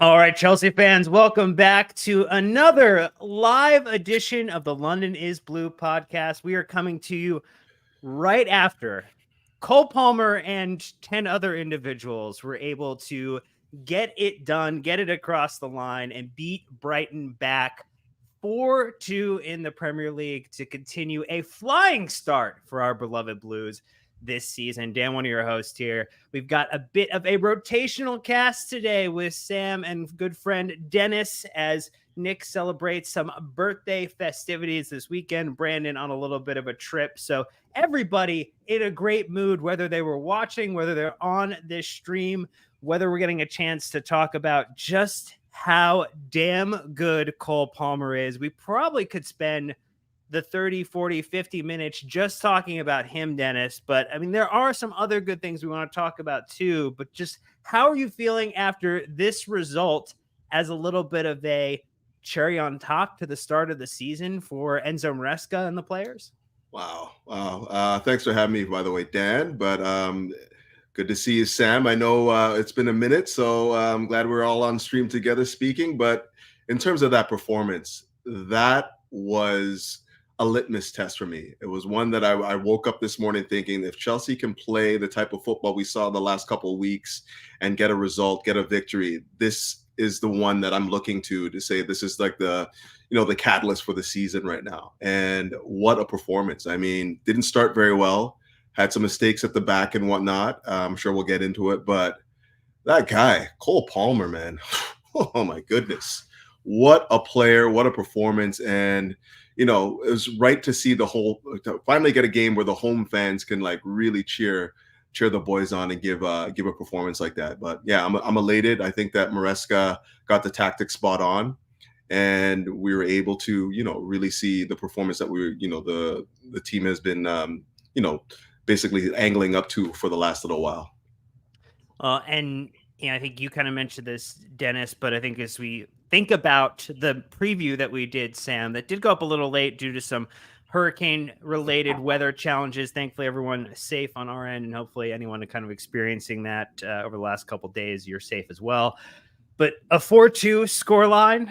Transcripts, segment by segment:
All right, Chelsea fans, welcome back to another live edition of the London is Blue podcast. We are coming to you right after Cole Palmer and 10 other individuals were able to get it done, get it across the line, and beat Brighton back 4-2 in the Premier League to continue a flying start for our beloved Blues this season. Dan, one of your hosts here. We've got a bit of a rotational cast today with Sam and good friend Dennis as Nick celebrates some birthday festivities this weekend. Brandon on a little bit of a trip. So everybody in a great mood, whether they were watching, whether they're on this stream, whether we're getting a chance to talk about just how damn good Cole Palmer is. We probably could spend the 30, 40, 50 minutes just talking about him, Dennis. But I mean, there are some other good things we want to talk about too. But just how are you feeling after this result as a little bit of a cherry on top to the start of the season for Enzo Maresca and the players? Wow. Thanks for having me, by the way, Dan. But good to see you, Sam. I know it's been a minute, so I'm glad we're all on stream together speaking. But in terms of that performance, that was a litmus test for me. It was one that I woke up this morning thinking, if Chelsea can play the type of football we saw the last couple of weeks and get a result, get a victory, this is the one that I'm looking to say this is like the catalyst for the season right now. And what a performance. I mean, didn't start very well, had some mistakes at the back and whatnot. I'm sure we'll get into it, but that guy, Cole Palmer, man, oh my goodness. What a player, what a performance. And it was right to see to finally get a game where the home fans can like really cheer the boys on and give a performance like that. But yeah, I'm elated. I think that Maresca got the tactics spot on, and we were able to really see the performance that the team has been basically angling up to for the last little while. And I think you kind of mentioned this, Dennis, but I think as we think about the preview that we did, Sam, that did go up a little late due to some hurricane-related weather challenges. Thankfully, everyone is safe on our end, and hopefully anyone kind of experiencing that over the last couple of days, you're safe as well. But a 4-2 scoreline,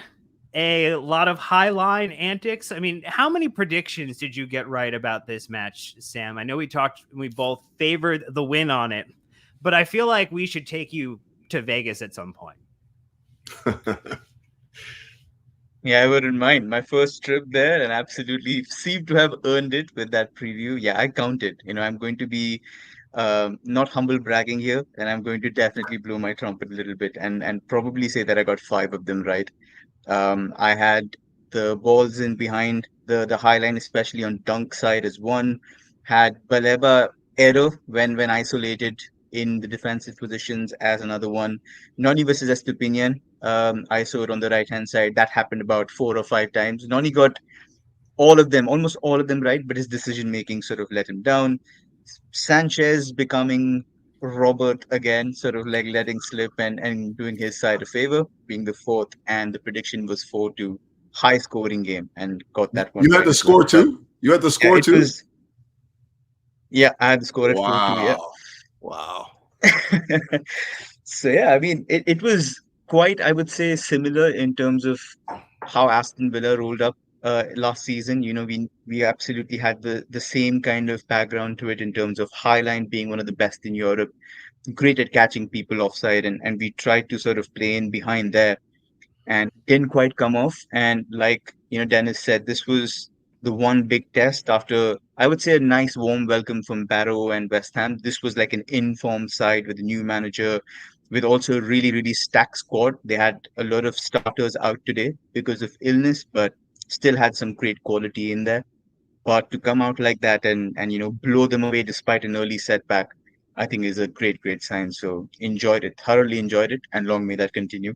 a lot of high line antics. I mean, how many predictions did you get right about this match, Sam? I know we both favored the win on it, but I feel like we should take you to Vegas at some point. Yeah, I wouldn't mind. My first trip there and absolutely seem to have earned it with that preview. Yeah, I counted. I'm going to be not humble bragging here, and I'm going to definitely blow my trumpet a little bit and probably say that I got 5 of them right. I had the balls in behind the high line, especially on dunk side as one. Had Baleba error when isolated in the defensive positions as another one. Noni versus Estupinian. I saw it on the right hand side. That happened about 4 or 5 times. Noni got almost all of them right, but his decision making sort of let him down. Sanchez becoming Robert again, sort of like letting slip and doing his side a favor, being the fourth, and the prediction was 4-2, high scoring game, and got that one. You had the score too? You had the score too? Yeah, I had the score at 4-2, yeah. Wow. So yeah, I mean, it was quite, I would say, similar in terms of how Aston Villa rolled up last season. We absolutely had the same kind of background to it in terms of Highline being one of the best in Europe, great at catching people offside, and we tried to sort of play in behind there and didn't quite come off. And like Dennis said, this was the one big test after, I would say, a nice warm welcome from Barrow and West Ham. This was like an informed side with a new manager, with also a really, really stacked squad. They had a lot of starters out today because of illness, but still had some great quality in there. But to come out like that and blow them away despite an early setback, I think is a great, great sign. So thoroughly enjoyed it, and long may that continue.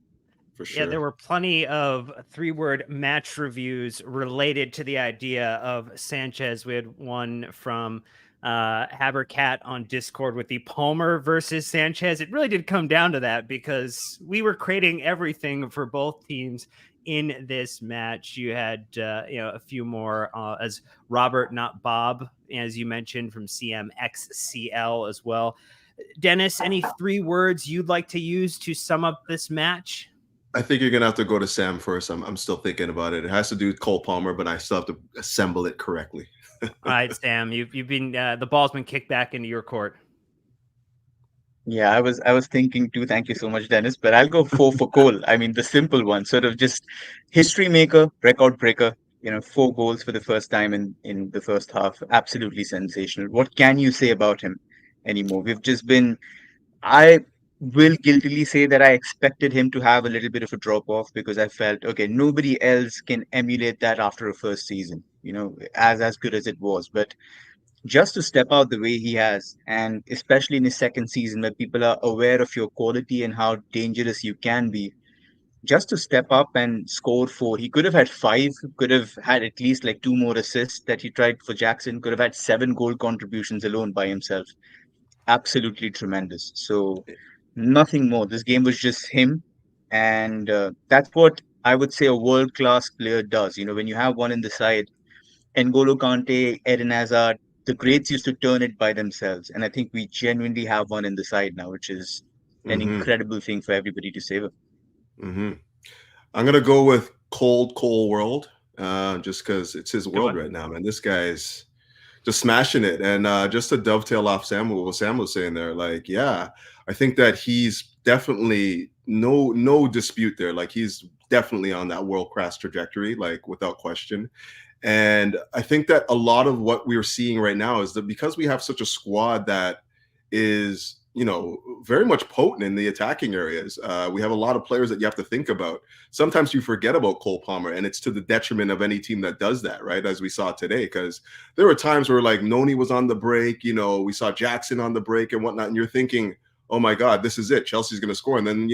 For sure. Yeah, there were plenty of 3-word match reviews related to the idea of Sanchez. We had one from Habercat on Discord with the Palmer versus Sanchez. It really did come down to that because we were creating everything for both teams in this match. You had a few more as Robert, not Bob, as you mentioned, from CMXCL as well. Dennis, any 3 words you'd like to use to sum up this match? I think you're gonna have to go to Sam first. I'm still thinking about it. It has to do with Cole Palmer, but I still have to assemble it correctly. All right, Sam, you've been the ball's been kicked back into your court. Yeah, I was thinking too. Thank you so much, Dennis. But I'll go four for Cole. I mean, the simple one, sort of just history maker, record breaker. 4 goals for the first time in the first half. Absolutely sensational. What can you say about him anymore? We've just been. I will guiltily say that I expected him to have a little bit of a drop off because I felt okay, nobody else can emulate that after a first season. As good as it was, but just to step out the way he has, and especially in his second season where people are aware of your quality and how dangerous you can be, just to step up and score four. He could have had five, could have had at least like two more assists that he tried for Jackson, could have had 7 goal contributions alone by himself. Absolutely tremendous. So, nothing more. This game was just him. And that's what I would say a world class player does. When you have one in the side, N'Golo Kante, Eden Hazard, the greats used to turn it by themselves. And I think we genuinely have one in the side now, which is an Hmm. incredible thing for everybody to savor. Hmm. I'm gonna go with Cole World, just because it's his Good world one. right now, man. This guy's just smashing it. And just to dovetail off what Sam was saying there, like, yeah, I think that he's definitely no dispute there. Like he's definitely on that world class trajectory, like without question. And I think that a lot of what we're seeing right now is that because we have such a squad that is, very much potent in the attacking areas, we have a lot of players that you have to think about. Sometimes you forget about Cole Palmer, and it's to the detriment of any team that does that, right? As we saw today, because there were times where like Noni was on the break, we saw Jackson on the break and whatnot, and you're thinking, oh my God, this is it. Chelsea's going to score. And then,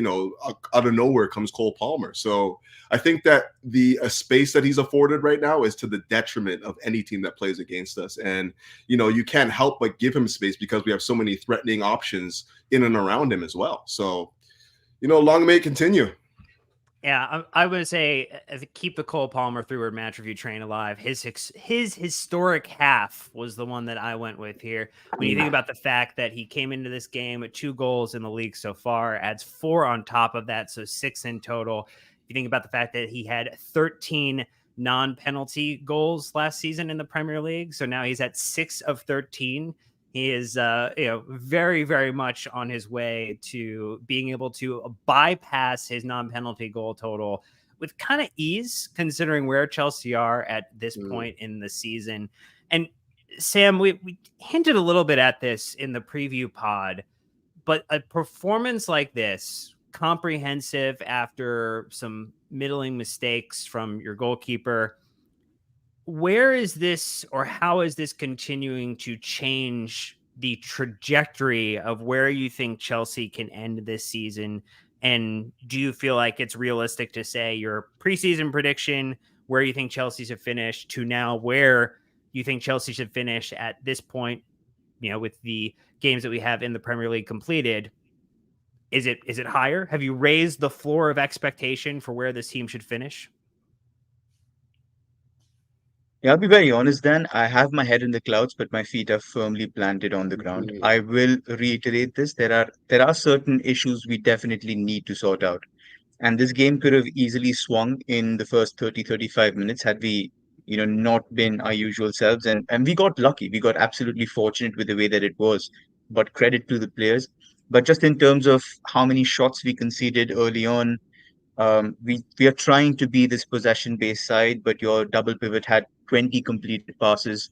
out of nowhere comes Cole Palmer. So I think that the space that he's afforded right now is to the detriment of any team that plays against us. And, you can't help but give him space because we have so many threatening options in and around him as well. So, long may it continue. Yeah, I would say keep the Cole Palmer three-word match review train alive. His historic half was the one that I went with here. When you think about the fact that he came into this game with 2 goals in the league so far, adds 4 on top of that, so 6 in total. If you think about the fact that he had 13 non-penalty goals last season in the Premier League, so now he's at 6 of 13. He is, very, very much on his way to being able to bypass his non-penalty goal total with kind of ease, considering where Chelsea are at this point in the season. And Sam, we hinted a little bit at this in the preview pod, but a performance like this, comprehensive after some middling mistakes from your goalkeeper, where is this, or how is this continuing to change the trajectory of where you think Chelsea can end this season? And do you feel like it's realistic to say your preseason prediction, where you think Chelsea should finish, to now where you think Chelsea should finish at this point, with the games that we have in the Premier League completed? Is it higher? Have you raised the floor of expectation for where this team should finish? Yeah, I'll be very honest, Dan. I have my head in the clouds, but my feet are firmly planted on the ground. I will reiterate this. There are certain issues we definitely need to sort out. And this game could have easily swung in the first 30, 35 minutes had we, not been our usual selves. And we got lucky. We got absolutely fortunate with the way that it was. But credit to the players. But just in terms of how many shots we conceded early on, we are trying to be this possession based side, but your double pivot had 20 completed passes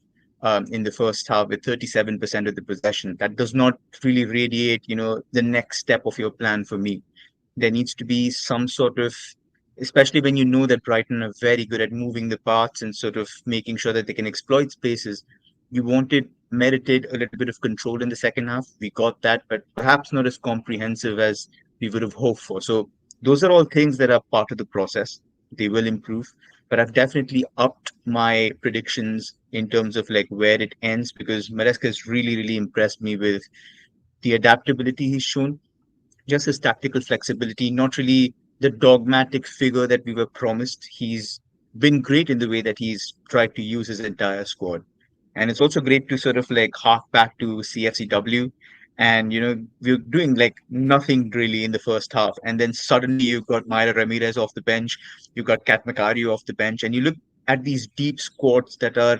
in the first half with 37% of the possession. That does not really radiate, the next step of your plan for me. There needs to be some sort of, especially when you know that Brighton are very good at moving the parts and sort of making sure that they can exploit spaces. You merited a little bit of control in the second half. We got that, but perhaps not as comprehensive as we would have hoped for. So those are all things that are part of the process. They will improve, but I've definitely upped my predictions in terms of like where it ends because Maresca has really, really impressed me with the adaptability he's shown, just his tactical flexibility, not really the dogmatic figure that we were promised. He's been great in the way that he's tried to use his entire squad. And it's also great to sort of like hark back to CFCW And we're doing like nothing really in the first half, and then suddenly you've got Myra Ramirez off the bench, you've got Kat Macario off the bench, and you look at these deep squads that are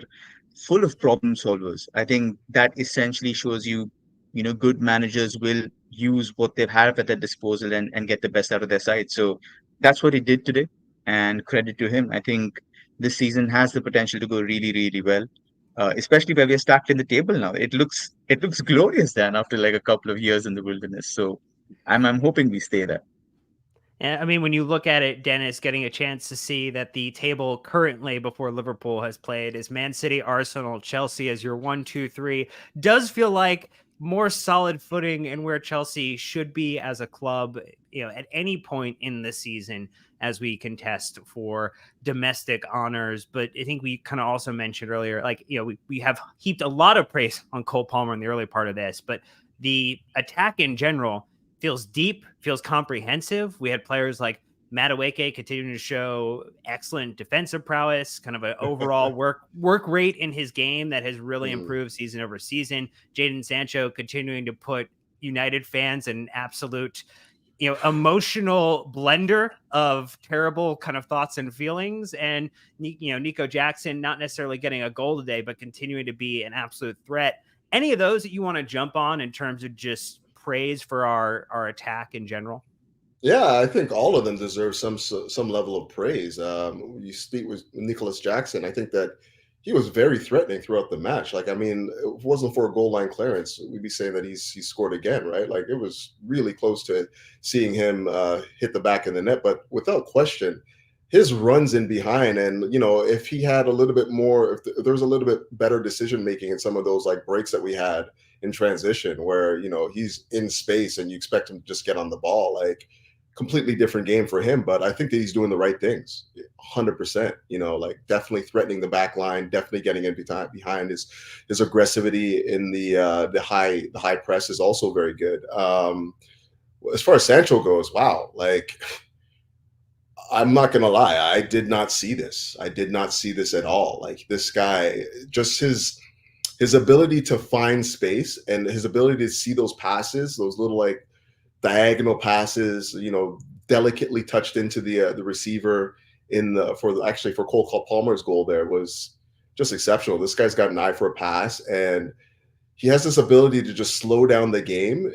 full of problem solvers. I think that essentially shows good managers will use what they have at their disposal and get the best out of their side. So that's what he did today, and credit to him. I think this season has the potential to go really, really well, especially where we're stacked in the table now. It looks glorious then after like a couple of years in the wilderness. So I'm hoping we stay there. And I mean, when you look at it, Dennis, getting a chance to see that the table currently before Liverpool has played is Man City, Arsenal, Chelsea as your 1, 2, 3, does feel like more solid footing and where Chelsea should be as a club, at any point in the season as we contest for domestic honors. But I think we kind of also mentioned earlier, like, we have heaped a lot of praise on Cole Palmer in the early part of this, but the attack in general feels deep, feels comprehensive. We had players like Madueke continuing to show excellent defensive prowess, kind of an overall work rate in his game that has really improved season over season. Jadon Sancho continuing to put United fans in absolute, emotional blender of terrible kind of thoughts and feelings. And, Nico Jackson, not necessarily getting a goal today, but continuing to be an absolute threat. Any of those that you want to jump on in terms of just praise for our attack in general? Yeah, I think all of them deserve some level of praise. You speak with Nicolas Jackson. I think that he was very threatening throughout the match. Like, I mean, if it wasn't for a goal line clearance, we'd be saying that he scored again, right? Like, it was really close to seeing him hit the back of the net. But without question, his runs in behind, and if he had a little bit more, if there was a little bit better decision making in some of those like breaks that we had in transition, where he's in space and you expect him to just get on the ball, like completely different game for him. But I think that he's doing the right things, 100%. Like definitely threatening the back line, definitely getting in behind. His aggressivity in the high press is also very good. As far as Sancho goes, wow, like I'm not gonna lie, I did not see this. I did not see this at all. Like this guy, just his ability to find space and his ability to see those passes, those little like diagonal passes, delicately touched into the receiver for Cole Palmer's goal there was just exceptional. This guy's got an eye for a pass, and he has this ability to just slow down the game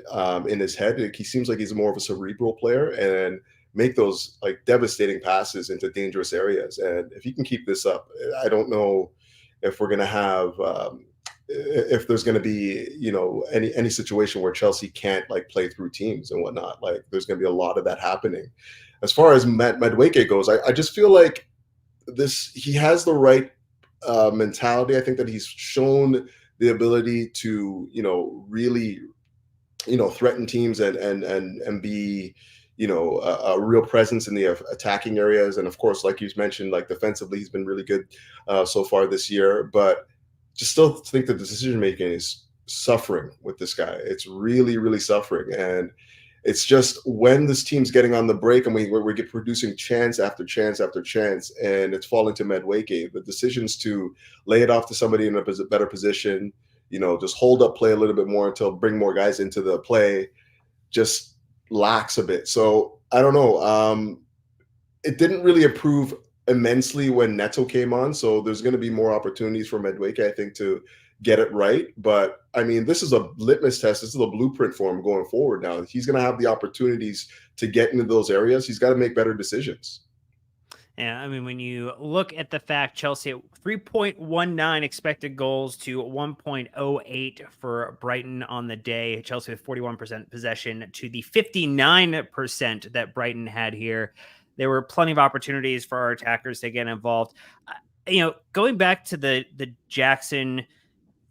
in his head. Like, he seems like he's more of a cerebral player and make those like devastating passes into dangerous areas. And if he can keep this up, I don't know if we're going to have if there's going to be any situation where Chelsea can't like play through teams and whatnot. Like there's going to be a lot of that happening. As far as Madueke goes, I just feel like he has the right mentality. I think that he's shown the ability to really threaten teams and be a real presence in the attacking areas. And of course, like you mentioned, like defensively, he's been really good so far this year. But just still think that the decision making is suffering with this guy. It's really, really suffering. And it's just when this team's getting on the break and we're producing chance after chance after chance, and it's falling to Madueke, the decisions to lay it off to somebody in a better position, just hold up play a little bit more until bring more guys into the play, just lacks a bit. So I don't know. It didn't really improve immensely when Neto came on. So there's going to be more opportunities for Madueke, I think, to get it right. But I mean, this is a litmus test. This is a blueprint for him going forward. Now he's going to have the opportunities to get into those areas. He's got to make better decisions. Yeah, I mean, when you look at the fact Chelsea at 3.19 expected goals to 1.08 for Brighton on the day, Chelsea with 41% possession to the 59% that Brighton had here. There were plenty of opportunities for our attackers to get involved. Going back to the Jackson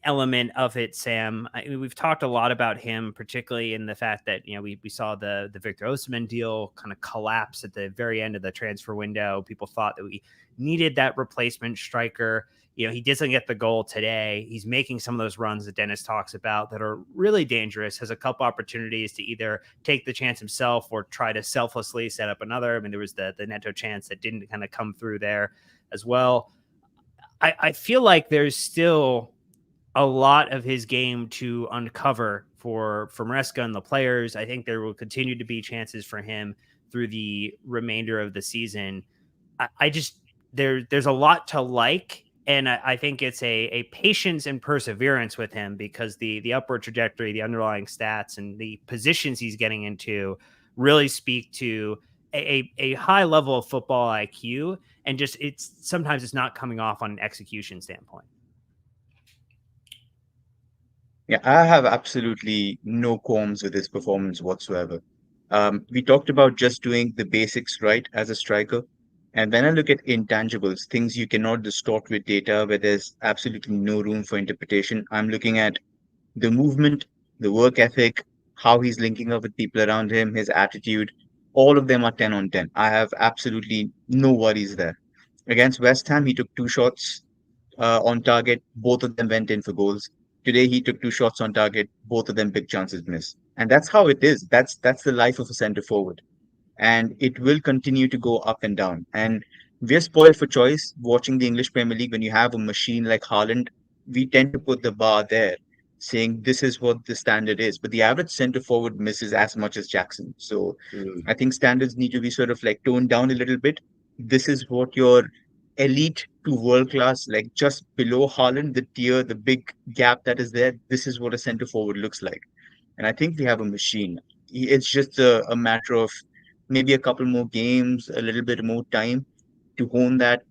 element of it, Sam, we've talked a lot about him, particularly in the fact that, we saw the Victor Osimhen deal kind of collapse at the very end of the transfer window. People thought that we needed that replacement striker. He doesn't get the goal today. He's making some of those runs that Dennis talks about that are really dangerous, has a couple opportunities to either take the chance himself or try to selflessly set up another. I mean, there was the Neto chance that didn't kind of come through there as well. I feel like there's still a lot of his game to uncover for Maresca and the players. I think there will continue to be chances for him through the remainder of the season. I just there's a lot to like, and I think it's a patience and perseverance with him, because the upward trajectory, the underlying stats, and the positions he's getting into really speak to a high level of football IQ, and just sometimes it's not coming off on an execution standpoint. Yeah, I have absolutely no qualms with his performance whatsoever. We talked about just doing the basics right as a striker. And when I look at intangibles, things you cannot distort with data, where there's absolutely no room for interpretation, I'm looking at the movement, the work ethic, how he's linking up with people around him, his attitude. All of them are 10 on 10. I have absolutely no worries there. Against West Ham, he took two shots on target. Both of them went in for goals. Today he took two shots on target. Both of them big chances missed. And that's how it is. That's the life of a centre forward. And it will continue to go up and down. And we're spoiled for choice watching the English Premier League. When you have a machine like Haaland, we tend to put the bar there, saying this is what the standard is. But the average centre forward misses as much as Jackson. So Mm, I think standards need to be sort of like toned down a little bit. This is what your elite to world class, like just below Haaland, the tier, the big gap that is there. This is what a centre forward looks like. And I think we have a machine. It's just a matter of maybe a couple more games, a little bit more time to hone that,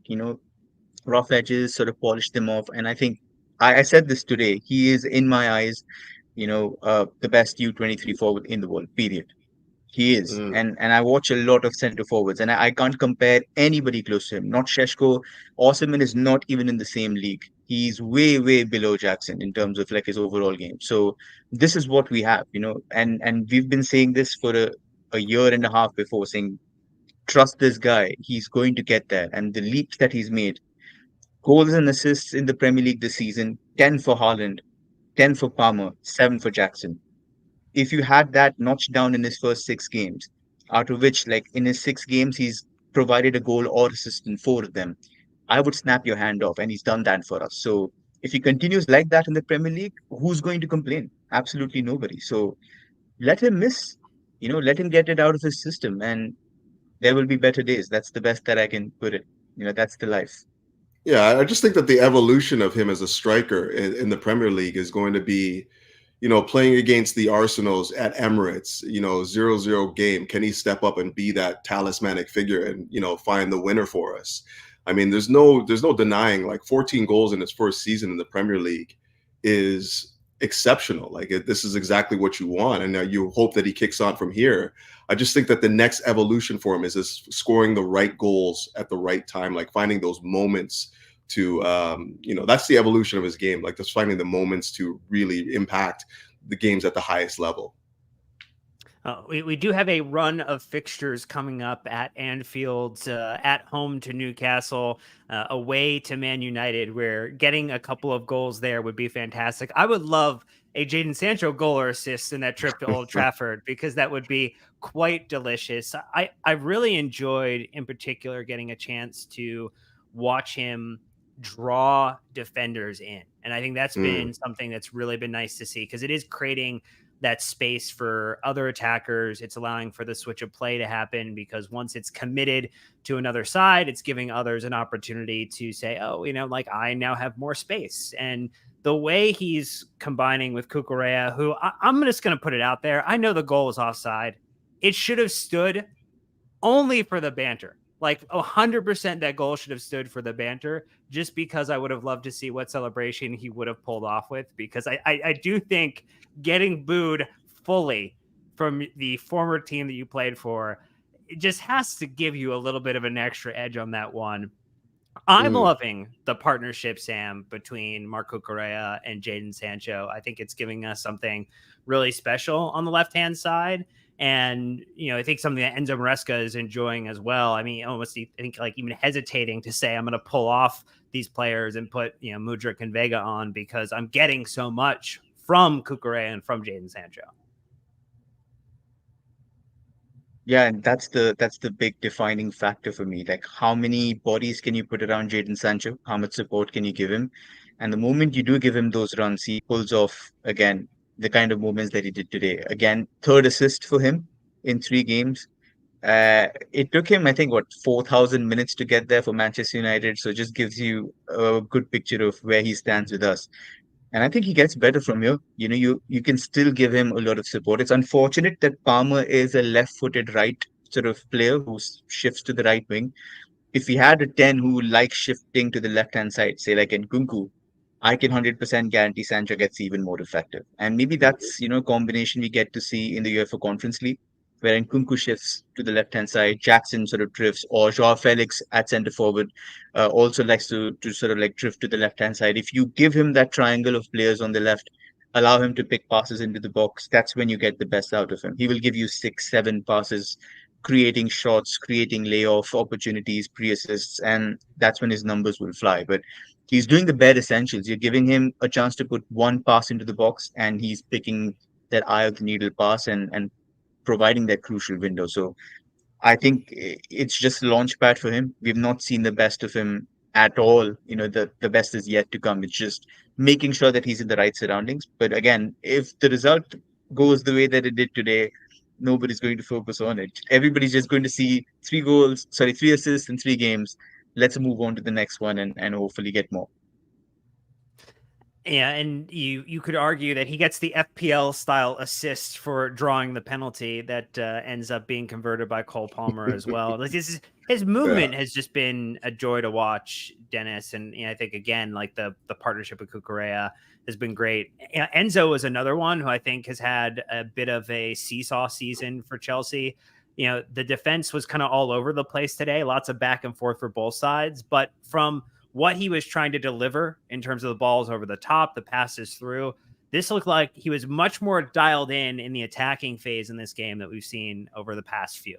rough edges, sort of polish them off. And I think I said this today. He is, in my eyes, the best U23 forward in the world, period. He is. mm. And I watch a lot of centre forwards, and I can't compare anybody close to him. Not Sheshko. Osman is not even in the same league. He's way, way below Jackson in terms of like his overall game. So this is what we have, and we've been saying this for a year and a half before, saying trust this guy. He's going to get there. And the leaps that he's made, goals and assists in the Premier League this season, 10 for Haaland, 10 for Palmer, 7 for Jackson. If you had that notched down in his first 6 games, out of which, like in his 6 games, he's provided a goal or assist in 4 of them, I would snap your hand off, and he's done that for us. So if he continues like that in the Premier League, who's going to complain? Absolutely nobody. So let him miss, let him get it out of his system, and there will be better days. That's the best that I can put it. That's the life. Yeah, I just think that the evolution of him as a striker in the Premier League is going to be, playing against the Arsenals at Emirates, 0-0 game. Can he step up and be that talismanic figure and, find the winner for us? I mean, there's no denying, like, 14 goals in his first season in the Premier League is exceptional. Like, this is exactly what you want, and you hope that he kicks on from here. I just think that the next evolution for him is scoring the right goals at the right time, like finding those moments to, that's the evolution of his game, like just finding the moments to really impact the games at the highest level. We do have a run of fixtures coming up at Anfield, at home to Newcastle, away to Man United, where getting a couple of goals there would be fantastic. I would love a Jadon Sancho goal or assist in that trip to Old Trafford, because that would be quite delicious. I really enjoyed, in particular, getting a chance to watch him draw defenders in. And I think that's been something that's really been nice to see, because it is creating that space for other attackers. It's allowing for the switch of play to happen, because once it's committed to another side, it's giving others an opportunity to say, oh, like, I now have more space. And the way he's combining with Cucurella, who I'm just going to put it out there, I know the goal was offside. It should have stood only for the banter. Like 100% that goal should have stood for the banter, just because I would have loved to see what celebration he would have pulled off with, because I do think getting booed fully from the former team that you played for, it just has to give you a little bit of an extra edge on that one. I'm loving the partnership, Sam, between Marco Correa and Jadon Sancho. I think it's giving us something really special on the left-hand side. And, I think something that Enzo Maresca is enjoying as well. I mean, almost, I think, like, even hesitating to say, I'm going to pull off these players and put, Mudryk and Vega on, because I'm getting so much from Cucurella and from Jadon Sancho. Yeah, and that's the big defining factor for me. Like, how many bodies can you put around Jadon Sancho? How much support can you give him? And the moment you do give him those runs, he pulls off again the kind of moments that he did today. Again, third assist for him in 3 games. It took him, I think, what, 4,000 minutes to get there for Manchester United. So it just gives you a good picture of where he stands with us. And I think he gets better from here. You can still give him a lot of support. It's unfortunate that Palmer is a left-footed right sort of player who shifts to the right wing. If we had a 10 who likes shifting to the left-hand side, say like in Kunku, I can 100% guarantee Sancho gets even more effective. And maybe that's, a combination we get to see in the UEFA Conference League, wherein Kunku shifts to the left-hand side, Jackson sort of drifts, or Joao Felix at centre forward also likes to sort of like drift to the left-hand side. If you give him that triangle of players on the left, allow him to pick passes into the box, that's when you get the best out of him. He will give you 6, 7 passes, creating shots, creating layoff opportunities, pre-assists, and that's when his numbers will fly. But he's doing the bare essentials. You're giving him a chance to put one pass into the box, and he's picking that eye of the needle pass and providing that crucial window. So I think it's just a launch pad for him. We've not seen the best of him at all. The best is yet to come. It's just making sure that he's in the right surroundings. But again, if the result goes the way that it did today, nobody's going to focus on it. Everybody's just going to see 3 goals, sorry, 3 assists in 3 games. Let's move on to the next one and hopefully get more. Yeah, and you could argue that he gets the FPL style assist for drawing the penalty that ends up being converted by Cole Palmer as well. Like his movement has just been a joy to watch, Dennis. And I think again, like the partnership with Cucurella has been great. Enzo is another one who I think has had a bit of a seesaw season for Chelsea. The defense was kind of all over the place today, lots of back and forth for both sides, but from what he was trying to deliver in terms of the balls over the top, the passes through, this looked like he was much more dialed in the attacking phase in this game that we've seen over the past few.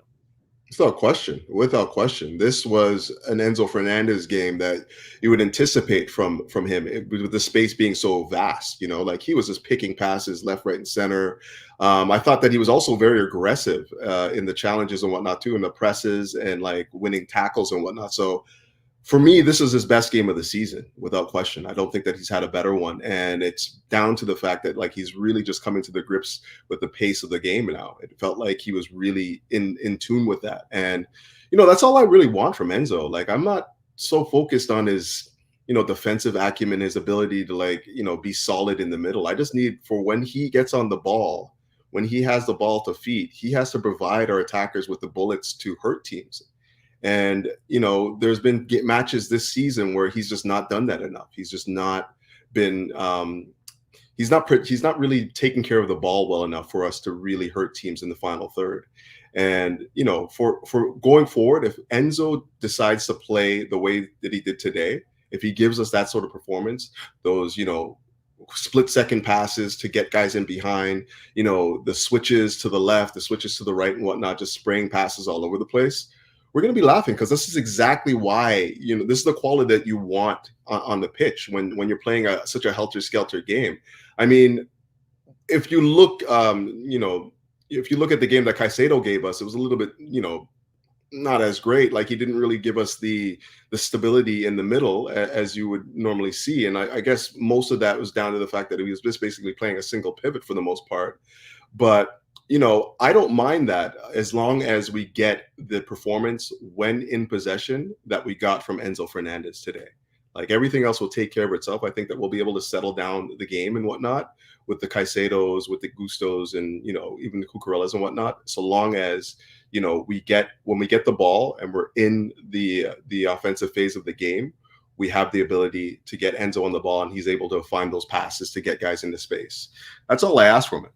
Without question. This was an Enzo Fernandez game that you would anticipate from him, with the space being so vast. Like he was just picking passes left, right, and center. I thought that he was also very aggressive in the challenges and whatnot too, in the presses and like winning tackles and whatnot. So for me, this is his best game of the season, without question. I don't think that he's had a better one. And it's down to the fact that like he's really just coming to the grips with the pace of the game now. It felt like he was really in tune with that. And, that's all I really want from Enzo. Like, I'm not so focused on his, defensive acumen, his ability to like, be solid in the middle. I just need for when he gets on the ball, when he has the ball to feed, he has to provide our attackers with the bullets to hurt teams. And, there's been matches this season where he's just not done that enough. He's just not been, he's not really taking care of the ball well enough for us to really hurt teams in the final third. And, for going forward, if Enzo decides to play the way that he did today, if he gives us that sort of performance, those, split second passes to get guys in behind, the switches to the left, the switches to the right and whatnot, just spraying passes all over the place, we're going to be laughing because this is exactly why, this is the quality that you want on the pitch when you're playing such a helter-skelter game. I mean, if you look, if you look at the game that Caicedo gave us, it was a little bit, not as great. Like he didn't really give us the stability in the middle as you would normally see. And I guess most of that was down to the fact that he was just basically playing a single pivot for the most part. But I don't mind that as long as we get the performance when in possession that we got from Enzo Fernandez today. Like everything else will take care of itself. I think that we'll be able to settle down the game and whatnot with the Caicedos, with the Gustos, and even the Cucurellas and whatnot. So long as when we get the ball and we're in the offensive phase of the game, we have the ability to get Enzo on the ball and he's able to find those passes to get guys into space. That's all I ask from it.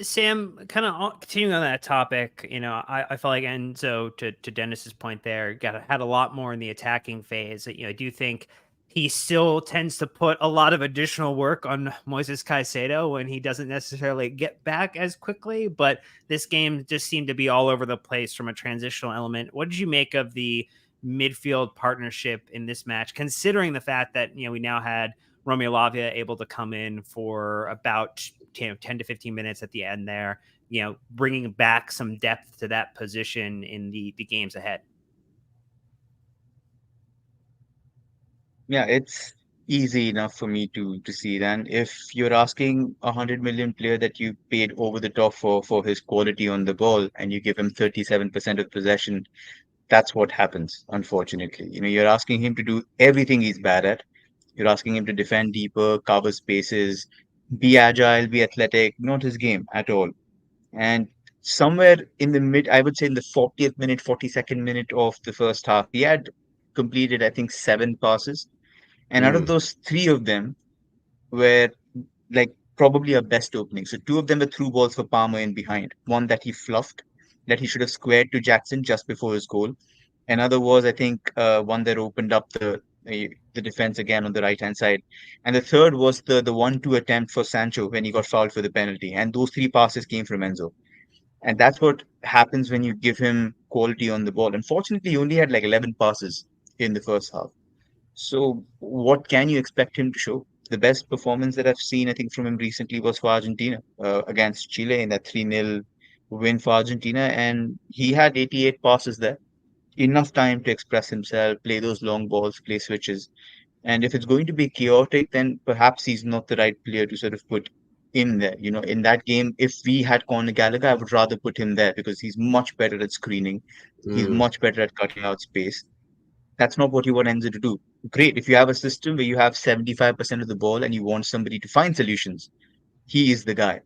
Sam, kind of continuing on that topic, I felt like Enzo, to Dennis's point there, had a lot more in the attacking phase. I do think he still tends to put a lot of additional work on Moises Caicedo when he doesn't necessarily get back as quickly. But this game just seemed to be all over the place from a transitional element. What did you make of the midfield partnership in this match, considering the fact that, we now had Romeo Lavia able to come in for about 10 to 15 minutes at the end there, bringing back some depth to that position in the games ahead? Yeah, it's easy enough for me to see that. If you're asking 100 million player that you paid over the top for his quality on the ball and you give him 37% of possession, that's what happens, unfortunately. You're asking him to do everything he's bad at. You're asking him to defend deeper, cover spaces, be agile, be athletic, not his game at all. And somewhere in the mid, I would say in the 40th minute, 42nd minute of the first half, he had completed, I think, 7 passes. And out of Mm, those, 3 of them were like probably our best opening. So 2 of them were through balls for Palmer in behind. One that he fluffed, that he should have squared to Jackson just before his goal. Another was, I think, one that opened up the defense again on the right hand side. And the third was the 1-2 attempt for Sancho when he got fouled for the penalty. And those 3 passes came from Enzo. And that's what happens when you give him quality on the ball. Unfortunately, he only had like 11 passes in the first half. So, what can you expect him to show? The best performance that I've seen, I think, from him recently was for Argentina against Chile in that 3-0 win for Argentina. And he had 88 passes there, enough time to express himself, play those long balls, play switches. And if it's going to be chaotic, then perhaps he's not the right player to sort of put in there. In that game, if we had Conor Gallagher, I would rather put him there because he's much better at screening. He's mm, much better at cutting out space. That's not what you want Enzo to do. Great. If you have a system where you have 75% of the ball and you want somebody to find solutions, he is the guy.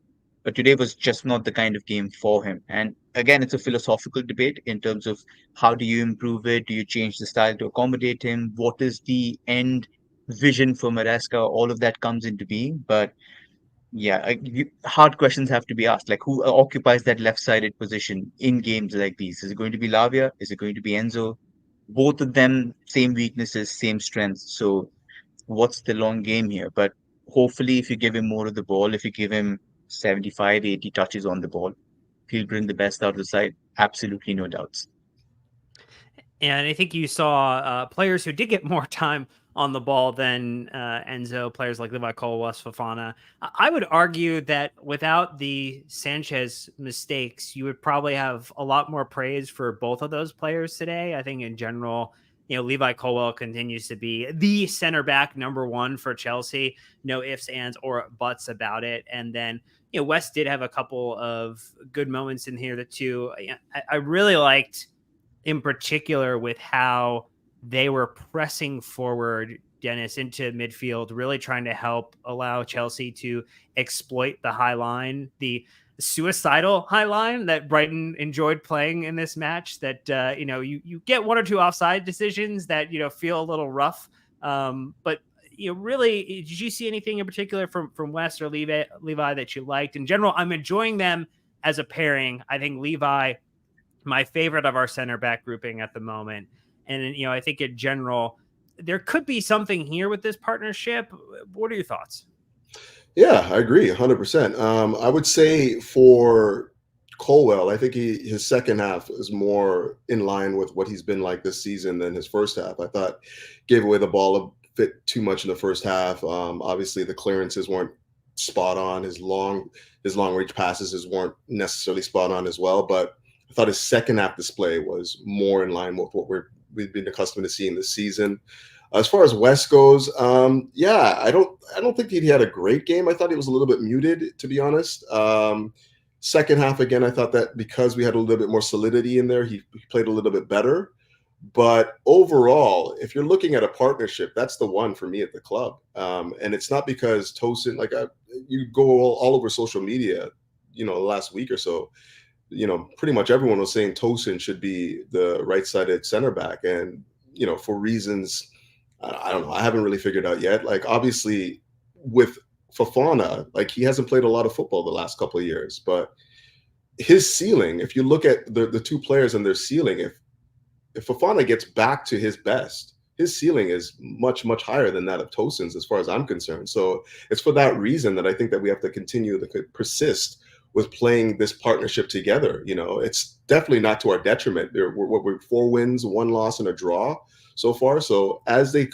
But today was just not the kind of game for him. And again, it's a philosophical debate in terms of how do you improve it? Do you change the style to accommodate him? What is the end vision for Maresca? All of that comes into being. But yeah, hard questions have to be asked. Like, who occupies that left-sided position in games like these? Is it going to be Lavia? Is it going to be Enzo? Both of them, same weaknesses, same strengths. So what's the long game here? But hopefully, if you give him more of the ball, if you give him 75, 80 touches on the ball, he'll bring the best out of the side. Absolutely no doubts. And I think you saw players who did get more time on the ball than Enzo, players like Levi Colwell, Fofana. I would argue that without the Sanchez mistakes, you would probably have a lot more praise for both of those players today. I think in general, Levi Colwell continues to be the center back number one for Chelsea. No ifs, ands, or buts about it. And then, West did have a couple of good moments in here that too. I really liked in particular with how they were pressing forward Dennis into midfield, really trying to help allow Chelsea to exploit the high line, the suicidal high line that Brighton enjoyed playing in this match. That you get one or two offside decisions that feel a little rough, but really, did you see anything in particular from West or Levi that you liked? In general, I'm enjoying them as a pairing. I think Levi, my favorite of our center back grouping at the moment. And, I think in general, there could be something here with this partnership. What are your thoughts? yeah, I agree 100%. I would say for Colwell, I think his second half is more in line with what he's been like this season than his first half. I thought gave away the ball a bit too much in the first half. Obviously, the clearances weren't spot on. His long range passes weren't necessarily spot on as well. But I thought his second half display was more in line with what we've been accustomed to seeing this season. As far as West goes, yeah, I don't think he had a great game. I thought he was a little bit muted, to be honest. Second half again, I thought that because we had a little bit more solidity in there, he played a little bit better. But overall, if you're looking at a partnership, that's the one for me at the club. And it's not because Tosin, you go all over social media, the last week or so, pretty much everyone was saying Tosin should be the right-sided center back. And, for reasons, I don't know, I haven't really figured out yet. Like, obviously, with Fofana, like, he hasn't played a lot of football the last couple of years, but his ceiling, if you look at the two players and their ceiling, if Fofana gets back to his best, his ceiling is much, much higher than that of Tosin's as far as I'm concerned. So it's for that reason that I think that we have to continue to persist with playing this partnership together. It's definitely not to our detriment. We're 4 wins, 1 loss, and a draw so far. So as they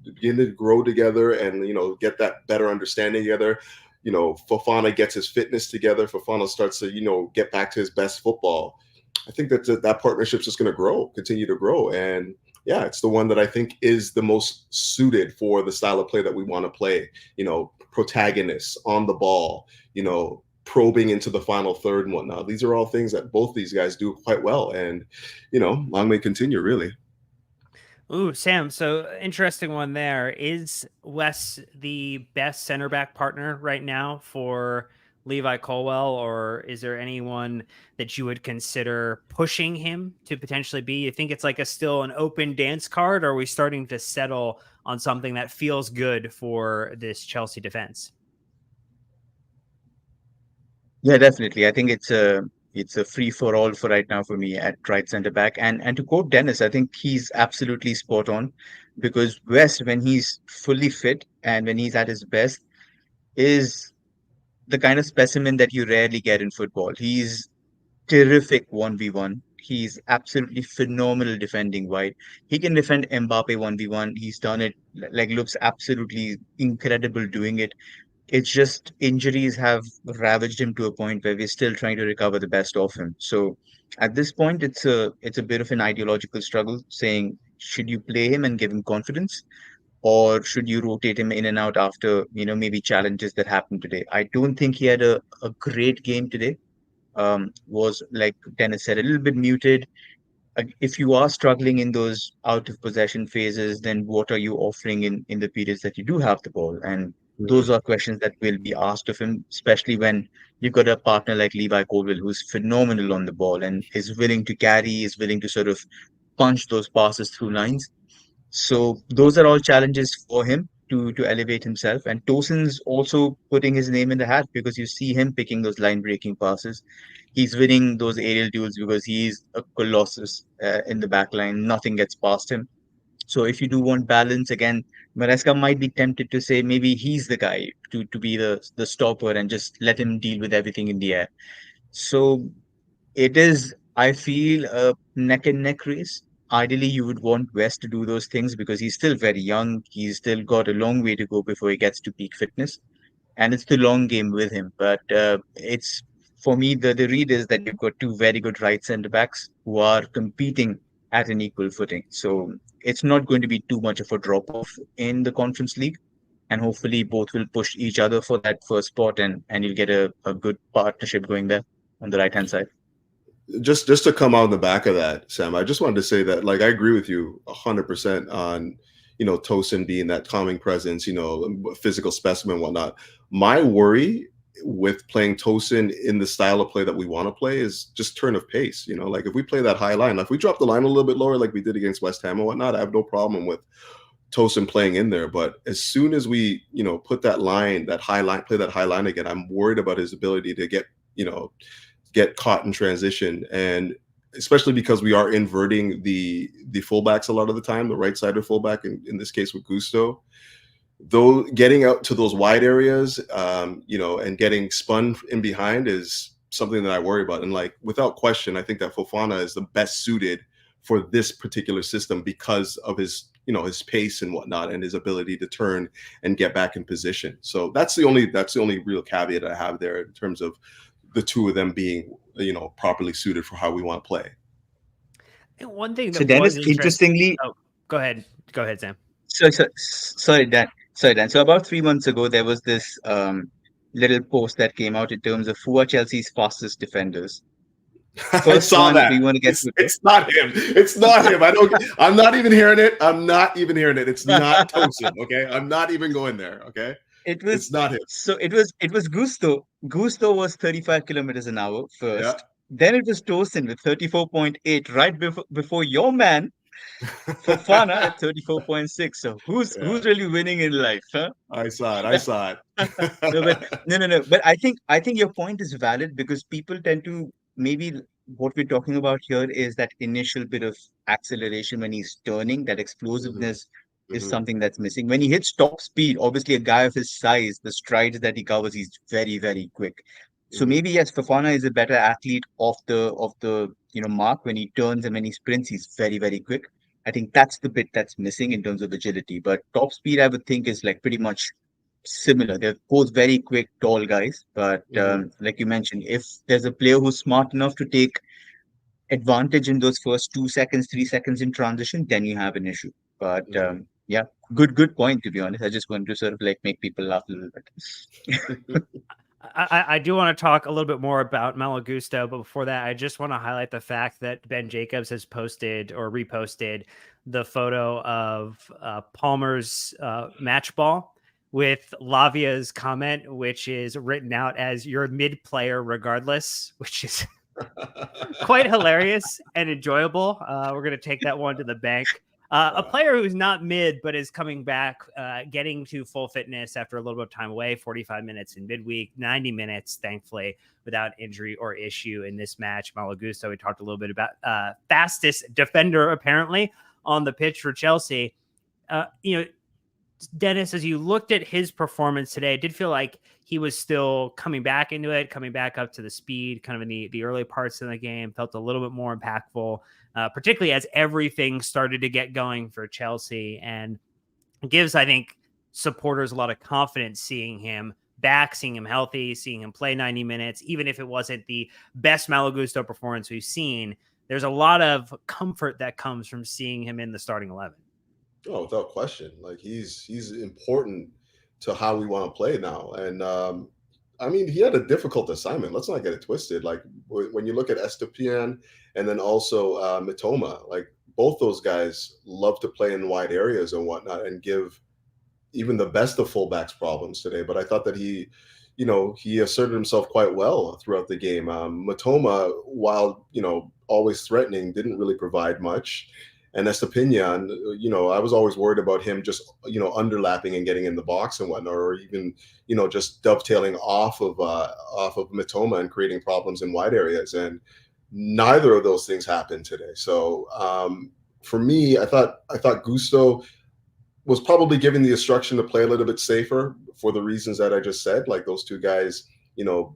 begin to grow together and, get that better understanding together, Fofana gets his fitness together, Fofana starts to, get back to his best football. I think that partnership's just going to continue to grow. And yeah, it's the one that I think is the most suited for the style of play that we want to play. Protagonists on the ball, probing into the final third and whatnot. These are all things that both these guys do quite well. And, long may continue, really. Ooh, Sam. So interesting one there. Is Wes the best center back partner right now for Levi Colwell, or is there anyone that you would consider pushing him to potentially be? You think it's like still an open dance card, or are we starting to settle on something that feels good for this Chelsea defense? Yeah, definitely. I think it's a free for all for right now for me at right center back. And to quote Dennis, I think he's absolutely spot on because West, when he's fully fit and when he's at his best, is the kind of specimen that you rarely get in football. He's terrific 1v1. He's absolutely phenomenal defending wide. He can defend Mbappe 1v1. He's done it, like, looks absolutely incredible doing it. It's just injuries have ravaged him to a point where we're still trying to recover the best of him. So at this point, it's a bit of an ideological struggle, saying should you play him and give him confidence, or should you rotate him in and out after maybe challenges that happened today. I don't think he had a great game today. Was, like Dennis said, a little bit muted. If you are struggling in those out of possession phases, then what are you offering in the periods that you do have the ball? And those Mhm. are questions that will be asked of him, especially when you've got a partner like Levi Colville who's phenomenal on the ball and is willing to carry, is willing to sort of punch those passes through lines. So those are all challenges for him to elevate himself. And Tosin's also putting his name in the hat because you see him picking those line breaking passes. He's winning those aerial duels because he's a colossus in the back line. Nothing gets past him. So if you do want balance, again, Maresca might be tempted to say maybe he's the guy to be the stopper and just let him deal with everything in the air. So it is, I feel, a neck and neck race. Ideally, you would want West to do those things because he's still very young. He's still got a long way to go before he gets to peak fitness, and it's the long game with him. But it's for me, the read is that you've got two very good right centre backs who are competing at an equal footing. So it's not going to be too much of a drop off in the Conference League, and hopefully both will push each other for that first spot, and you'll get a good partnership going there on the right hand side. Just to come on the back of that, Sam, I just wanted to say that, like, I agree with you 100% on, Tosin being that calming presence, physical specimen, whatnot. My worry with playing Tosin in the style of play that we want to play is just turn of pace. Like if we play that high line, if we drop the line a little bit lower, like we did against West Ham and whatnot, I have no problem with Tosin playing in there. But as soon as we, put that line, that high line, play that high line again, I'm worried about his ability to get caught in transition, and especially because we are inverting the fullbacks a lot of the time, the right sided fullback in this case with Gusto. Though getting out to those wide areas, and getting spun in behind is something that I worry about. And like without question, I think that Fofana is the best suited for this particular system because of his pace and whatnot, and his ability to turn and get back in position. So that's the only real caveat I have there in terms of the two of them being, properly suited for how we want to play. And one thing So that was Dennis, interesting. interestingly, Oh, go ahead. Go ahead, Sam. sorry, Dan. Sorry, Dan. So about 3 months ago, there was this little post that came out in terms of who are Chelsea's fastest defenders. I First saw one, do that. you want to get Twitter? It's not him. It's not him. I'm not even hearing it. I'm not even hearing it. It's not Tosin. Okay. I'm not even going there. Okay. It It's was not him. so it was Gusto. Gusto was 35 kilometers an hour Yeah. first. Then it was Tosin with 34.8, right before your man Fofana at 34.6. So who's Yeah. who's really winning in life, huh? I saw it. I saw No, but it. no. But I think your point is valid because people tend to, maybe what we're talking about here is that initial bit of acceleration when he's turning. That Mhm, explosiveness is mhm, something that's missing. When he hits top speed, obviously a guy of his size, the strides that he covers, he's very, very quick. So mhm. maybe yes, Fafana is a better athlete of the mark. When he turns and when he sprints, he's very, very quick. I think that's the bit that's missing in terms of agility. But top speed, I would think, is like pretty much similar. They're both very quick, tall guys. But Mhm. like you mentioned, if there's a player who's smart enough to take advantage in those first 2 seconds, 3 seconds in transition, then you have an issue. But Mhm. yeah, good point, to be honest. I just wanted to sort of like make people laugh a little bit. I do want to talk a little bit more about Malo Gusto, but before that, I just want to highlight the fact that Ben Jacobs has posted or reposted the photo of Palmer's match ball with Lavia's comment, which is written out as "you're mid player regardless," which is quite hilarious and enjoyable. We're going to take that one to the bank. A player who's not mid, but is coming back, getting to full fitness after a little bit of time away, 45 minutes in midweek, 90 minutes, thankfully, without injury or issue in this match. Malo Gusto, we talked a little bit about fastest defender, apparently, on the pitch for Chelsea. Dennis, as you looked at his performance today, it did feel like he was still coming back into it, coming back up to the speed, kind of in the early parts of the game, felt a little bit more impactful, particularly as everything started to get going for Chelsea. And it gives, I think, supporters a lot of confidence seeing him back, seeing him healthy, seeing him play 90 minutes, even if it wasn't the best Malo Gusto performance we've seen. There's a lot of comfort that comes from seeing him in the starting 11. Oh, without question. Like he's important to how we want to play now. And I mean, he had a difficult assignment. Let's not get it twisted. Like when you look at Estepian and then also Mitoma, like both those guys love to play in wide areas and whatnot and give even the best of fullbacks problems today. But I thought that he asserted himself quite well throughout the game. Matoma, while always threatening, didn't really provide much. And Estepinian, I was always worried about him just underlapping and getting in the box and whatnot, or even just dovetailing off of Matoma and creating problems in wide areas. And neither of those things happened today. So for me, I thought Gusto was probably given the instruction to play a little bit safer for the reasons that I just said, like those two guys,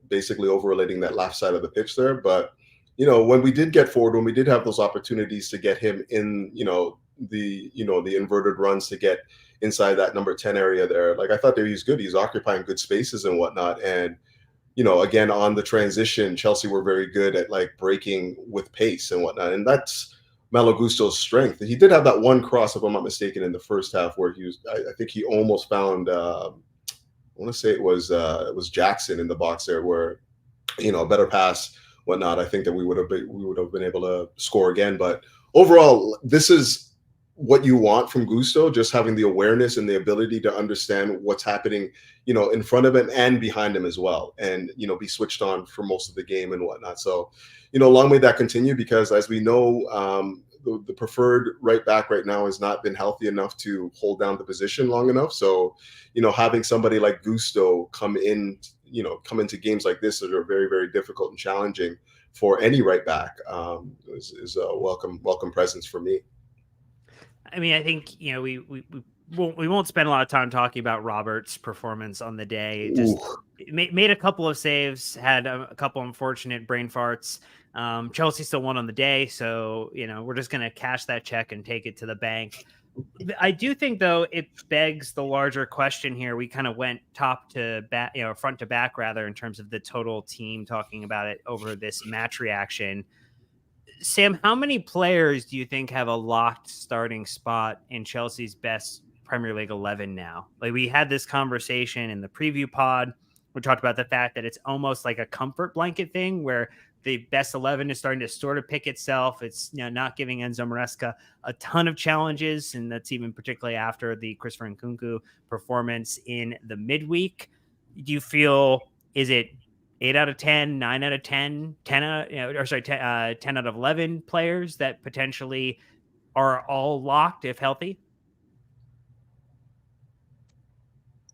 basically overloading that left side of the pitch there. But, when we did get forward, when we did have those opportunities to get him in, the inverted runs to get inside that number 10 area there, like I thought that he's good. He's occupying good spaces and whatnot. And, again, on the transition, Chelsea were very good at like breaking with pace and whatnot. And that's Malo Gusto's strength. He did have that one cross, if I'm not mistaken, in the first half where I think he almost found, I want to say it was Jackson in the box there where, a better pass, whatnot. I think that we would have been able to score again. But overall, this is what you want from Gusto, just having the awareness and the ability to understand what's happening, in front of him and behind him as well. And, be switched on for most of the game and whatnot. So, long may that continue because as we know, the preferred right back right now has not been healthy enough to hold down the position long enough. So, having somebody like Gusto come into games like this that are very, very difficult and challenging for any right back is a welcome presence for me. I mean, I think we won't spend a lot of time talking about Robert's performance on the day. Just made a couple of saves, had a couple unfortunate brain farts. Chelsea still won on the day, so we're just gonna cash that check and take it to the bank. I do think, though, it begs the larger question here. We kind of went top to back, front to back, rather, in terms of the total team talking about it over this match reaction. Sam, how many players do you think have a locked starting spot in Chelsea's best Premier League 11 now? Like, we had this conversation in the preview pod. We talked about the fact that it's almost like a comfort blanket thing where the best 11 is starting to sort of pick itself. It's not giving Enzo Maresca a ton of challenges, and that's even particularly after the Christopher Nkunku performance in the midweek. Do you feel, is it 8 out of 10, 9 out of 10, 10 out of 11 players that potentially are all locked if healthy?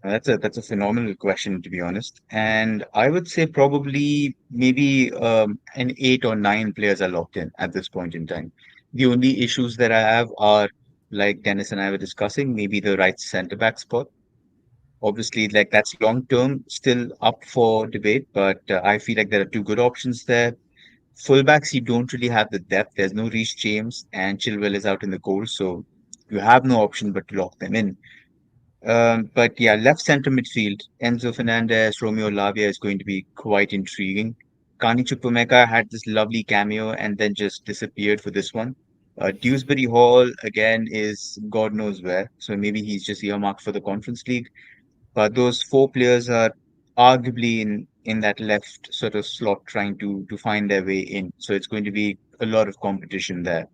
That's a phenomenal question, to be honest. And I would say probably maybe an 8 or 9 players are locked in at this point in time. The only issues that I have are, like Dennis and I were discussing, maybe the right center back spot. Obviously, like that's long term still up for debate, but I feel like there are two good options there. Fullbacks, you don't really have the depth. There's no Reece James, and Chilwell is out in the cold, so you have no option but to lock them in. But yeah, left center midfield, Enzo Fernandez, Romeo Lavia is going to be quite intriguing. Kani Chukwuemeka had this lovely cameo and then just disappeared for this one. Dewsbury Hall again is God knows where, so maybe he's just earmarked for the Conference League. But those four players are arguably in that left sort of slot trying to find their way in. So it's going to be a lot of competition there.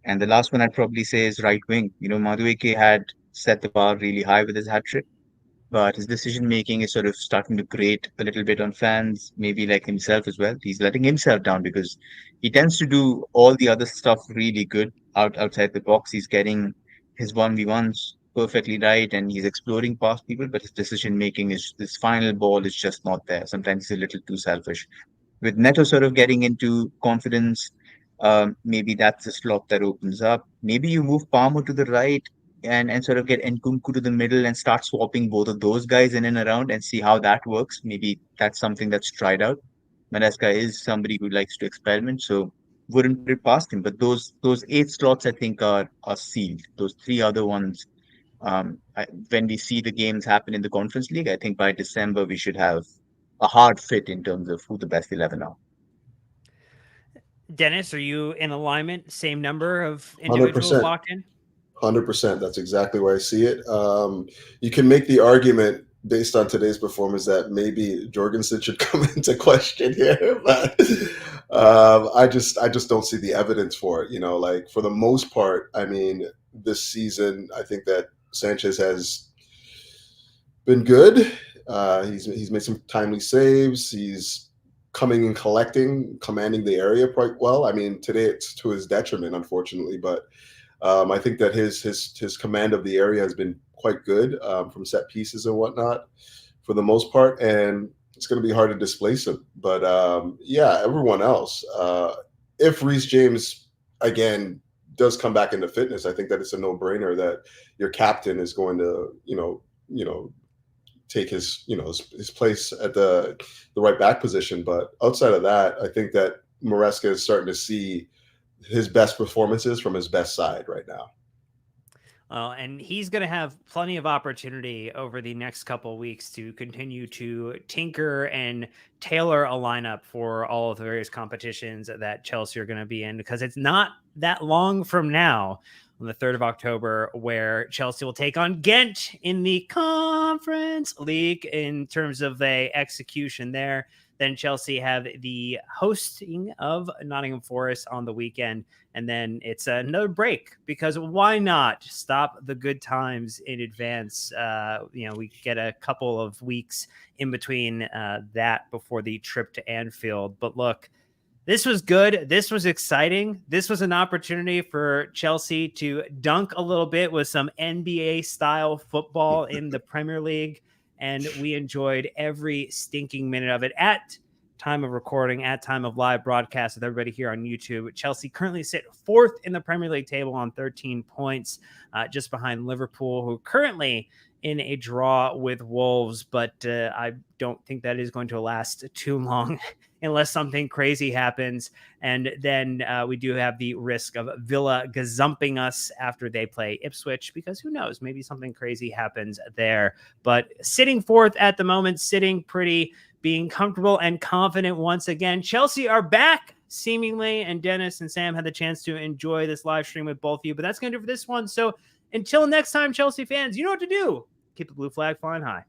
And the last one I'd probably say is right wing. Madueke had set the bar really high with his hat trick, but his decision making is sort of starting to grate a little bit on fans, maybe like himself as well. He's letting himself down because he tends to do all the other stuff really good outside the box. He's getting his 1v1s perfectly right and he's exploring past people, but his decision making is this final ball is just not there. Sometimes he's a little too selfish. With Neto sort of getting into confidence, maybe that's the slot that opens up. Maybe you move Palmer to the right and sort of get Nkunku to the middle and start swapping both of those guys in and around and see how that works. Maybe that's something that's tried out. Maresca is somebody who likes to experiment, so wouldn't put it past him. But those eight slots I think are sealed. Those three other ones, when we see the games happen in the Conference League, I think by December we should have a hard fit in terms of who the best 11 are. Dennis, are you in alignment? Same number of individuals 100%. locked in? 100%. That's exactly where I see it. You can make the argument based on today's performance that maybe Jorgensen should come into question here, but I just don't see the evidence for it. Like for the most part, I mean, this season, I think that Sanchez has been good. He's made some timely saves. He's coming and commanding the area quite well. I mean, today it's to his detriment, unfortunately, but I think that his command of the area has been quite good from set pieces and whatnot for the most part, and it's going to be hard to displace him. But yeah, everyone else, if Reece James again does come back into fitness, I think that it's a no-brainer that your captain is going to take his place at the right back position. But outside of that, I think that Maresca is starting to see his best performances from his best side right now. And he's going to have plenty of opportunity over the next couple of weeks to continue to tinker and tailor a lineup for all of the various competitions that Chelsea are going to be in, because it's not that long from now, on the 3rd of October, where Chelsea will take on Ghent in the Conference League in terms of the execution there. Then Chelsea have the hosting of Nottingham Forest on the weekend. And then it's another break, because why not stop the good times in advance? We get a couple of weeks in between that before the trip to Anfield. But look, this was good. This was exciting. This was an opportunity for Chelsea to dunk a little bit with some NBA style football in the Premier League. And we enjoyed every stinking minute of it. At time of recording, at time of live broadcast with everybody here on YouTube, Chelsea currently sit 4th in the Premier League table on 13 points, just behind Liverpool, who currently in a draw with Wolves. But I don't think that is going to last too long unless something crazy happens. And then we do have the risk of Villa gazumping us after they play Ipswich, because who knows, maybe something crazy happens there. But sitting 4th at the moment, sitting pretty, being comfortable and confident once again. Chelsea are back, seemingly, and Dennis and Sam had the chance to enjoy this live stream with both of you. But that's going to do for this one. So until next time, Chelsea fans, you know what to do. Keep the blue flag flying high.